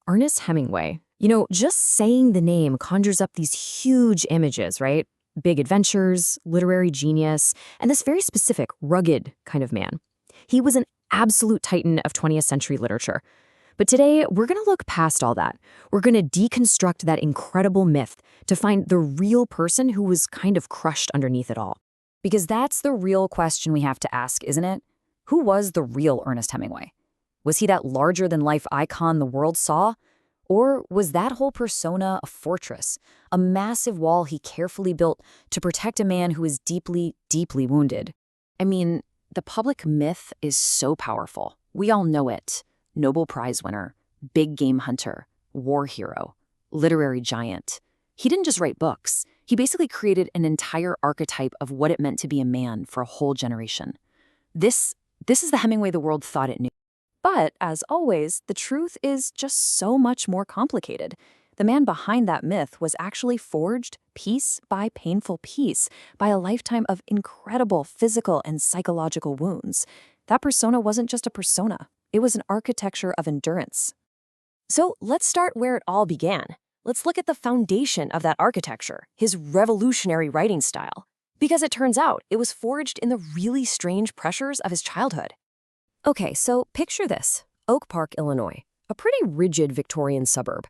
Ernest Hemingway. Just saying the name conjures up these huge images, right? Big adventures, literary genius, and this very specific, rugged kind of man. He was an absolute titan of 20th century literature. But today, we're going to look past all that. We're going to deconstruct that incredible myth to find the real person who was kind of crushed underneath it all. Because that's the real question we have to ask, isn't it? Who was the real Ernest Hemingway? Was he that larger-than-life icon the world saw? Or was that whole persona a fortress, a massive wall he carefully built to protect a man who was deeply, deeply wounded? I mean, the public myth is so powerful. We all know it. Nobel Prize winner, big game hunter, war hero, literary giant. He didn't just write books. He basically created an entire archetype of what it meant to be a man for a whole generation. This is the Hemingway the world thought it knew. But, as always, the truth is just so much more complicated. The man behind that myth was actually forged piece by painful piece by a lifetime of incredible physical and psychological wounds. That persona wasn't just a persona. It was an architecture of endurance. So let's start where it all began. Let's look at the foundation of that architecture, his revolutionary writing style. Because it turns out it was forged in the really strange pressures of his childhood. Okay, so picture this. Oak Park, Illinois, a pretty rigid Victorian suburb.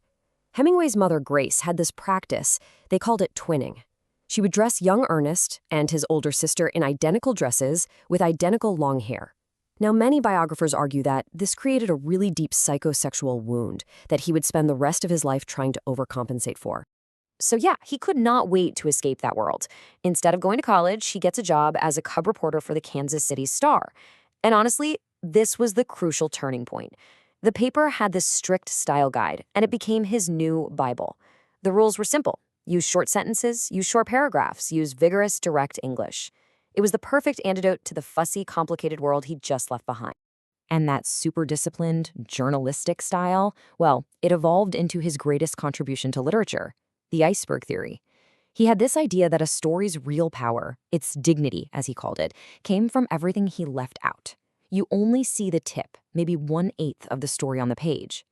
Hemingway's mother, Grace, had this practice. They called it twinning. She would dress young Ernest and his older sister in identical dresses with identical long hair. Now, many biographers argue that this created a really deep psychosexual wound that he would spend the rest of his life trying to overcompensate for. So yeah, he could not wait to escape that world. Instead of going to college, he gets a job as a cub reporter for the Kansas City Star. And honestly, this was the crucial turning point. The paper had this strict style guide, and it became his new Bible. The rules were simple. Use short sentences, use short paragraphs, use vigorous, direct English. It was the perfect antidote to the fussy, complicated world he'd just left behind. And that super disciplined, journalistic style, well, it evolved into his greatest contribution to literature, the Iceberg Theory. He had this idea that a story's real power, its dignity, as he called it, came from everything he left out. You only see the tip, maybe 1/8 of the story on the page.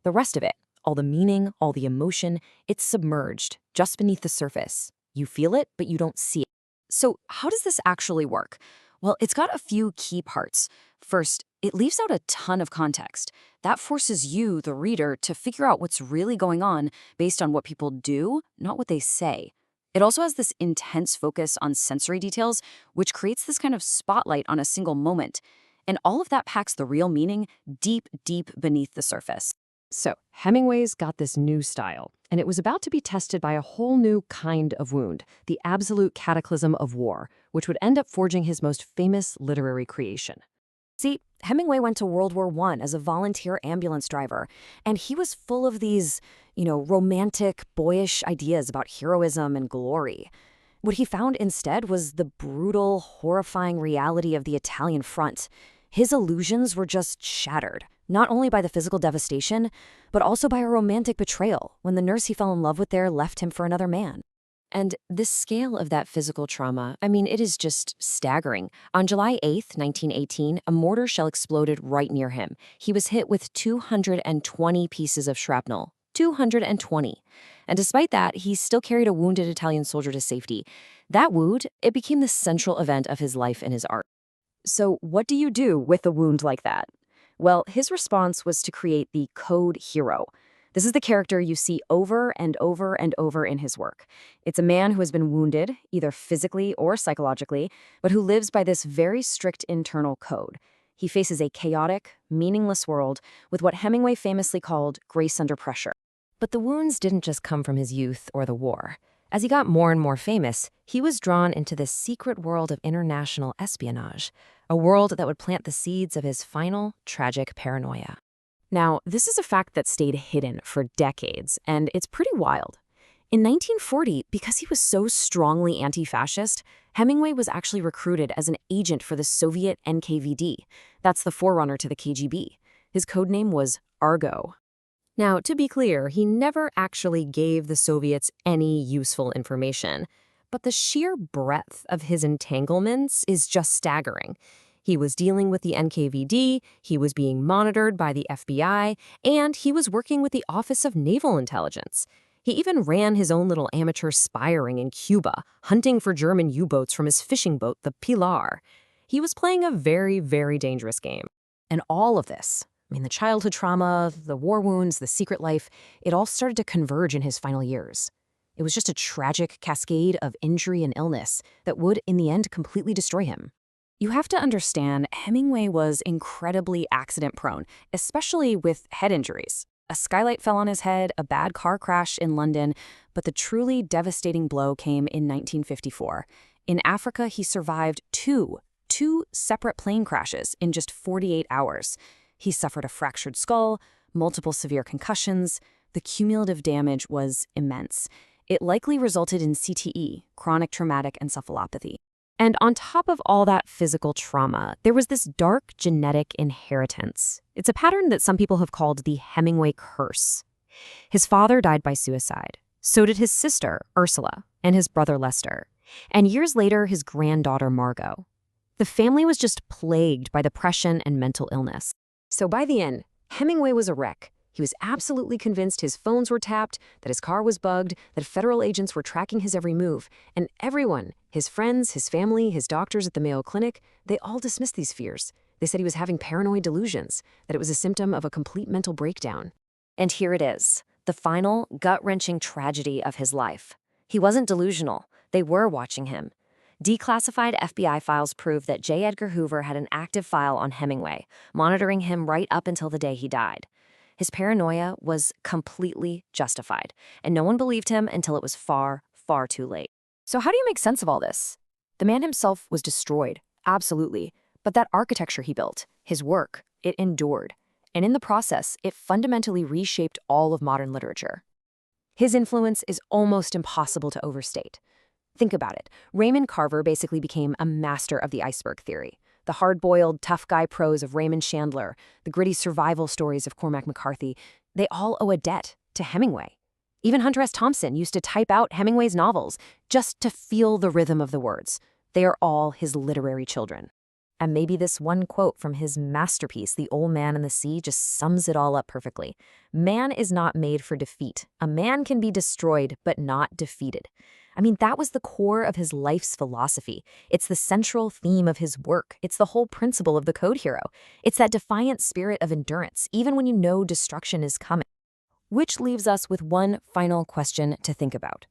The rest of it, all the meaning, all the emotion, it's submerged, just beneath the surface. You feel it, but you don't see it. So how does this actually work? Well, it's got a few key parts. First, it leaves out a ton of context. That forces you, the reader, to figure out what's really going on based on what people do, not what they say. It also has this intense focus on sensory details, which creates this kind of spotlight on a single moment. And all of that packs the real meaning deep, deep beneath the surface. So Hemingway's got this new style, and it was about to be tested by a whole new kind of wound, the absolute cataclysm of war, which would end up forging his most famous literary creation. See, Hemingway went to World War I as a volunteer ambulance driver, and he was full of these, romantic, boyish ideas about heroism and glory. What he found instead was the brutal, horrifying reality of the Italian front. His illusions were just shattered, not only by the physical devastation, but also by a romantic betrayal when the nurse he fell in love with there left him for another man. And the scale of that physical trauma, it is just staggering. On July 8th, 1918, a mortar shell exploded right near him. He was hit with 220 pieces of shrapnel. 220. And despite that, he still carried a wounded Italian soldier to safety. That wound, it became the central event of his life and his art. So what do you do with a wound like that? Well, his response was to create the code hero. This is the character you see over and over and over in his work. It's a man who has been wounded, either physically or psychologically, but who lives by this very strict internal code. He faces a chaotic, meaningless world with what Hemingway famously called grace under pressure. But the wounds didn't just come from his youth or the war. As he got more and more famous, he was drawn into this secret world of international espionage, a world that would plant the seeds of his final, tragic paranoia. Now, this is a fact that stayed hidden for decades, and it's pretty wild. In 1940, because he was so strongly anti-fascist, Hemingway was actually recruited as an agent for the Soviet NKVD. That's the forerunner to the KGB. His codename was Argo. Now, to be clear, he never actually gave the Soviets any useful information, but the sheer breadth of his entanglements is just staggering. He was dealing with the NKVD, he was being monitored by the FBI, and he was working with the Office of Naval Intelligence. He even ran his own little amateur spy ring in Cuba, hunting for German U-boats from his fishing boat, the Pilar. He was playing a very, very dangerous game. And all of this, the childhood trauma, the war wounds, the secret life, it all started to converge in his final years. It was just a tragic cascade of injury and illness that would, in the end, completely destroy him. You have to understand, Hemingway was incredibly accident-prone, especially with head injuries. A skylight fell on his head, a bad car crash in London, but the truly devastating blow came in 1954. In Africa, he survived two separate plane crashes in just 48 hours. He suffered a fractured skull, multiple severe concussions. The cumulative damage was immense. It likely resulted in CTE, chronic traumatic encephalopathy. And on top of all that physical trauma, there was this dark genetic inheritance. It's a pattern that some people have called the Hemingway curse. His father died by suicide. So did his sister, Ursula, and his brother, Lester. And years later, his granddaughter, Margot. The family was just plagued by depression and mental illness. So by the end, Hemingway was a wreck. He was absolutely convinced his phones were tapped, that his car was bugged, that federal agents were tracking his every move. And everyone, his friends, his family, his doctors at the Mayo Clinic, they all dismissed these fears. They said he was having paranoid delusions, that it was a symptom of a complete mental breakdown. And here it is, the final, gut-wrenching tragedy of his life. He wasn't delusional. They were watching him. Declassified FBI files prove that J. Edgar Hoover had an active file on Hemingway, monitoring him right up until the day he died. His paranoia was completely justified, and no one believed him until it was far, far too late. So how do you make sense of all this? The man himself was destroyed, absolutely, but that architecture he built, his work, it endured. And in the process, it fundamentally reshaped all of modern literature. His influence is almost impossible to overstate. Think about it. Raymond Carver basically became a master of the Iceberg Theory. The hard-boiled, tough guy prose of Raymond Chandler, the gritty survival stories of Cormac McCarthy, they all owe a debt to Hemingway. Even Hunter S. Thompson used to type out Hemingway's novels just to feel the rhythm of the words. They are all his literary children. And maybe this one quote from his masterpiece, The Old Man and the Sea, just sums it all up perfectly. Man is not made for defeat. A man can be destroyed, but not defeated. That was the core of his life's philosophy. It's the central theme of his work. It's the whole principle of the Code Hero. It's that defiant spirit of endurance, even when you know destruction is coming. Which leaves us with one final question to think about.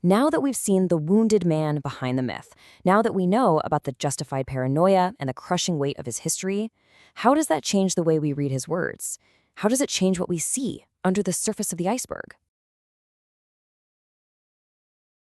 Now that we've seen the wounded man behind the myth, now that we know about the justified paranoia and the crushing weight of his history, how does that change the way we read his words? How does it change what we see under the surface of the iceberg?